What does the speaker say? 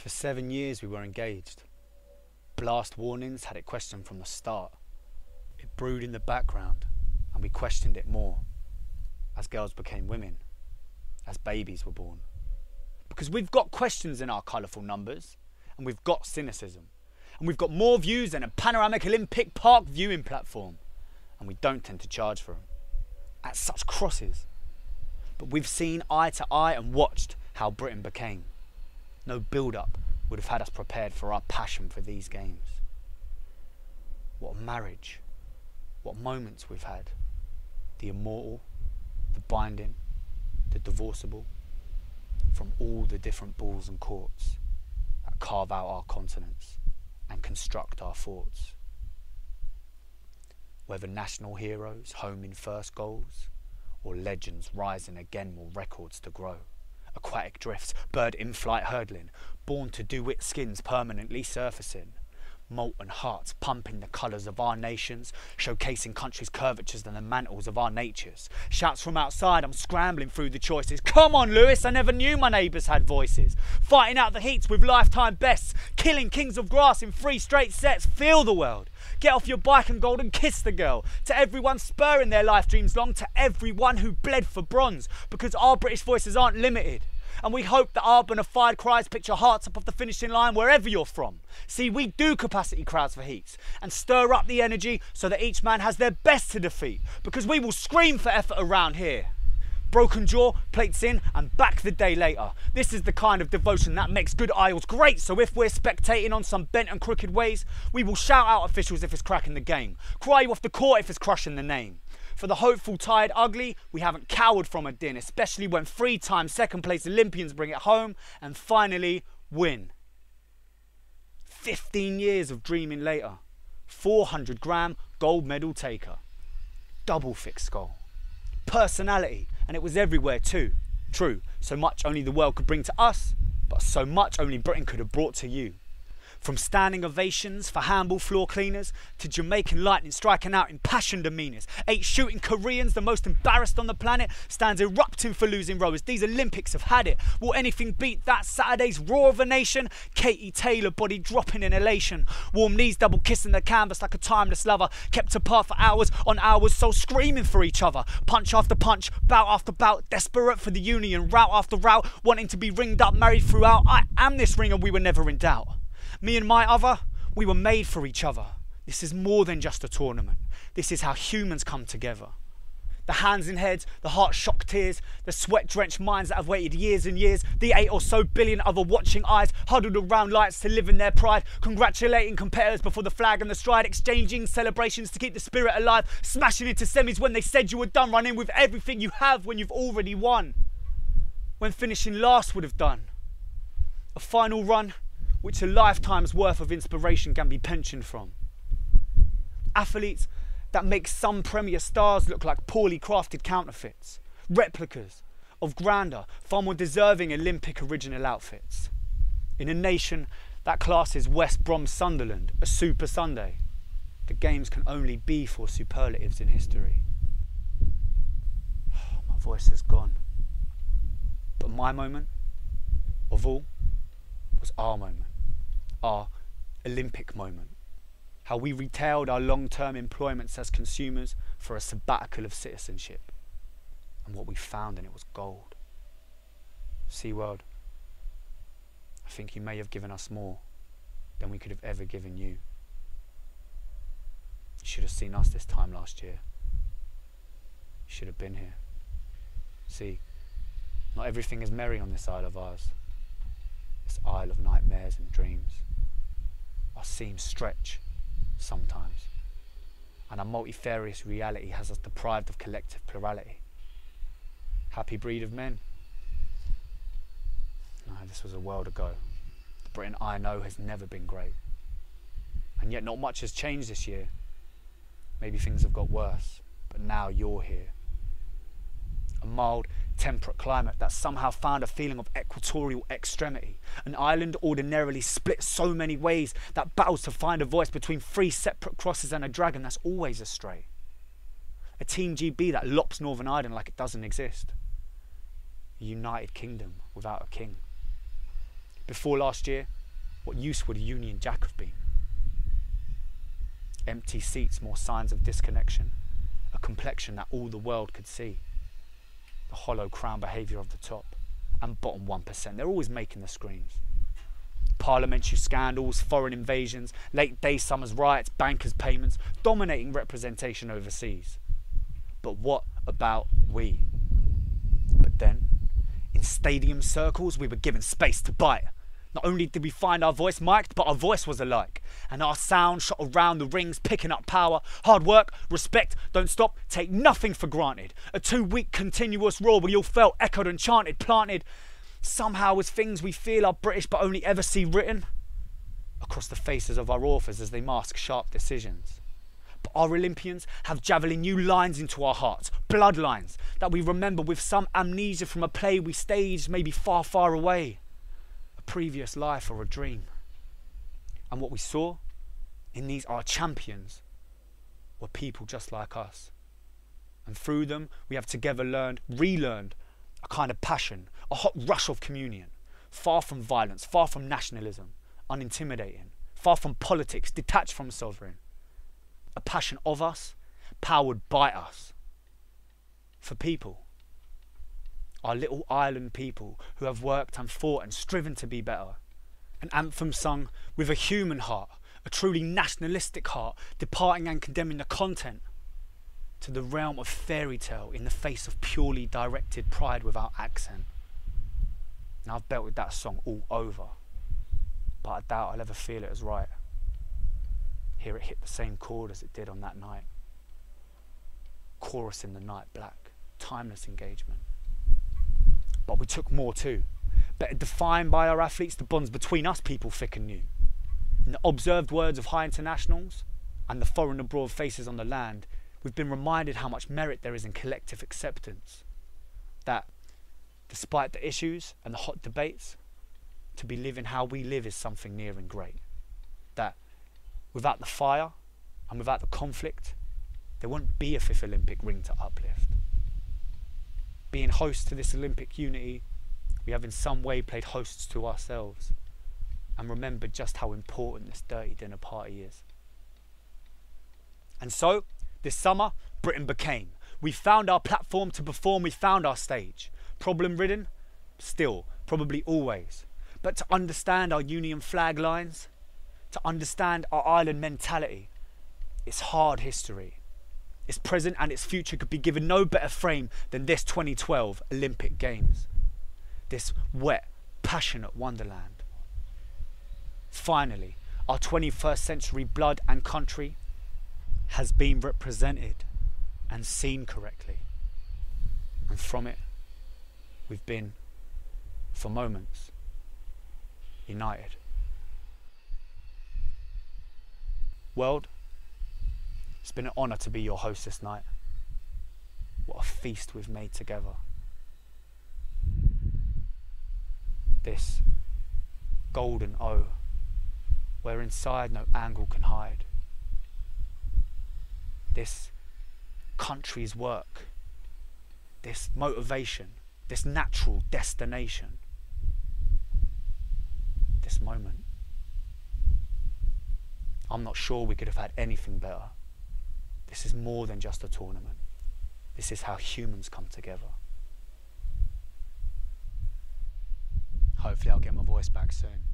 For 7 years we were engaged. Blast warnings had it questioned from the start. It brewed in the background, and we questioned it more as girls became women, as babies were born. Because we've got questions in our colourful numbers, and we've got cynicism, and we've got more views than a panoramic Olympic Park viewing platform, and we don't tend to charge for them at such crosses. But we've seen eye to eye and watched how Britain became. No build-up would have had us prepared for our passion for these games. What a marriage. What moments we've had. The immortal, the binding, the divorceable. From all the different balls and courts that carve out our continents and construct our forts. Whether national heroes home in first goals, or legends rising again more records to grow. Aquatic drifts, bird in-flight hurdling, born to do-wit skins permanently surfacing. Molten hearts pumping the colours of our nations, showcasing countries' curvatures and the mantles of our natures. Shouts from outside, I'm scrambling through the choices. Come on, Lewis, I never knew my neighbours had voices. Fighting out the heats with lifetime bests, killing kings of grass in 3 straight sets. Feel the world. Get off your bike and golden kiss the girl. To everyone spurring their life dreams long, to everyone who bled for bronze, because our British voices aren't limited. And we hope that our bona fide cries picture hearts up off the finishing line wherever you're from. See, we do capacity crowds for heats and stir up the energy so that each man has their best to defeat, because we will scream for effort around here. Broken jaw, plates in and back the day later. This is the kind of devotion that makes good Isles great, so if we're spectating on some bent and crooked ways, we will shout out officials if it's cracking the game, cry you off the court if it's crushing the name. For the hopeful tired ugly, we haven't cowered from a din, especially when 3-time second place Olympians bring it home and finally win. 15 years of dreaming later, 400-gram gold medal taker, double fixed goal, personality, and it was everywhere too. True, so much only the world could bring to us, but so much only Britain could have brought to you. From standing ovations for handball floor cleaners to Jamaican lightning striking out in passion demeanours. 8 shooting Koreans, the most embarrassed on the planet, stands erupting for losing rowers. These Olympics have had it. Will anything beat that Saturday's roar of a nation? Katie Taylor, body dropping in elation. Warm knees double kissing the canvas like a timeless lover. Kept apart for hours on hours, so screaming for each other. Punch after punch, bout after bout, desperate for the union, route after route, wanting to be ringed up, married throughout. I am this ring and we were never in doubt. Me and my other, we were made for each other. This is more than just a tournament. This is how humans come together. The hands in heads, the heart-shocked tears, the sweat-drenched minds that have waited years and years, the 8 or so billion other watching eyes huddled around lights to live in their pride, congratulating competitors before the flag and the stride, exchanging celebrations to keep the spirit alive, smashing into semis when they said you were done, running with everything you have when you've already won. When finishing last would have done. A final run which a lifetime's worth of inspiration can be pensioned from. Athletes that make some premier stars look like poorly crafted counterfeits, replicas of grander, far more deserving Olympic original outfits. In a nation that classes West Brom Sunderland a Super Sunday, the games can only be for superlatives in history. My voice has gone. But my moment, of all, was our moment. Our Olympic moment. How we retailed our long-term employments as consumers for a sabbatical of citizenship. And what we found in it was gold. SeaWorld, I think you may have given us more than we could have ever given you. You should have seen us this time last year. You should have been here. See, not everything is merry on this isle of ours. This isle of nightmares and dreams. Our seams stretch sometimes, and our multifarious reality has us deprived of collective plurality. Happy breed of men? No, this was a world ago. The Britain I know has never been great. And yet not much has changed this year. Maybe things have got worse, but now you're here. A mild, temperate climate that somehow found a feeling of equatorial extremity. An island ordinarily split so many ways that battles to find a voice between 3 separate crosses and a dragon that's always astray. A Team GB that lops Northern Ireland like it doesn't exist. A united kingdom without a king. Before last year, what use would a Union Jack have been? Empty seats, more signs of disconnection, a complexion that all the world could see. The hollow crown behaviour of the top and bottom 1%, they're always making the screams. Parliamentary scandals, foreign invasions, late day summers riots, bankers' payments, dominating representation overseas. But what about we? But then, in stadium circles, we were given space to bite. Not only did we find our voice mic'd, but our voice was alike. And our sound shot around the rings, picking up power. Hard work, respect, don't stop, take nothing for granted. A 2-week continuous roar we all felt echoed and chanted, planted somehow as things we feel are British but only ever see written across the faces of our authors as they mask sharp decisions. But our Olympians have javelin new lines into our hearts, bloodlines that we remember with some amnesia from a play we staged maybe far, far away. A previous life or a dream. And what we saw in these our champions were people just like us. And through them we have together learned, relearned a kind of passion, a hot rush of communion, far from violence, far from nationalism, unintimidating, far from politics, detached from sovereign. A passion of us, powered by us. For people. Our little island people who have worked and fought and striven to be better. An anthem sung with a human heart, a truly nationalistic heart, departing and condemning the content to the realm of fairy tale in the face of purely directed pride without accent. Now I've belted that song all over, but I doubt I'll ever feel it as right. Hear it hit the same chord as it did on that night. Chorus in the night black, timeless engagement. But we took more too. Better defined by our athletes, the bonds between us people thick and new. In the observed words of high internationals and the foreign abroad faces on the land, we've been reminded how much merit there is in collective acceptance. That, despite the issues and the hot debates, to be living how we live is something near and great. That, without the fire and without the conflict, there won't be a 5th Olympic ring to uplift. Being host to this Olympic unity, we have in some way played hosts to ourselves and remembered just how important this dirty dinner party is. And so, this summer, Britain became. We found our platform to perform, we found our stage. Problem-ridden? Still, probably always. But to understand our Union flag lines, to understand our island mentality, it's hard history. Its present and its future could be given no better frame than this 2012 Olympic Games. This wet, passionate wonderland. Finally, our 21st century blood and country has been represented and seen correctly. And from it, we've been, for moments, united. World, it's been an honour to be your host this night. What a feast we've made together. This golden O, where inside no angle can hide. This country's work, this motivation, this natural destination, this moment. I'm not sure we could have had anything better. This is more than just a tournament. This is how humans come together. Hopefully I'll get my voice back soon.